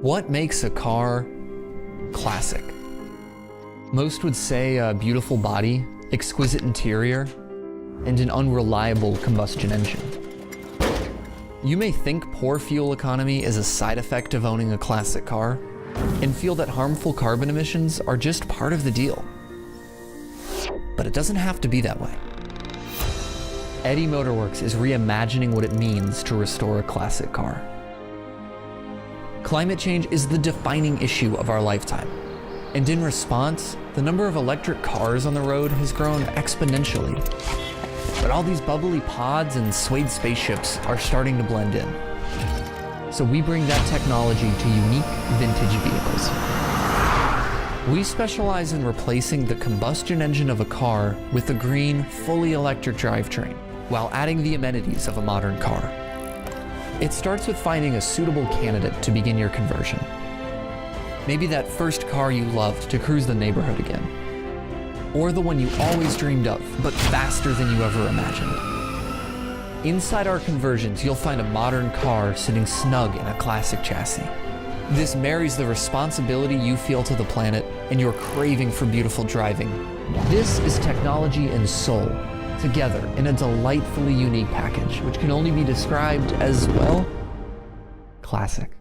What makes a car classic? Most would say a beautiful body, exquisite interior, and an unreliable combustion engine. You may think poor fuel economy is a side effect of owning a classic car, and feel that harmful carbon emissions are just part of the deal. But it doesn't have to be that way. Eddy Motorworks is reimagining what it means to restore a classic car. Climate change is the defining issue of our lifetime, and in response, the number of electric cars on the road has grown exponentially. But all these bubbly pods and suede spaceships are starting to blend in. So we bring that technology to unique vintage vehicles. We specialize in replacing the combustion engine of a car with a green, fully electric drivetrain, while adding the amenities of a modern car. It starts with finding a suitable candidate to begin your conversion. Maybe that first car you loved to cruise the neighborhood again. Or the one you always dreamed of, but faster than you ever imagined. Inside our conversions, you'll find a modern car sitting snug in a classic chassis. This marries the responsibility you feel to the planet and your craving for beautiful driving. This is technology and soul, together in a delightfully unique package, which can only be described as, well, classic.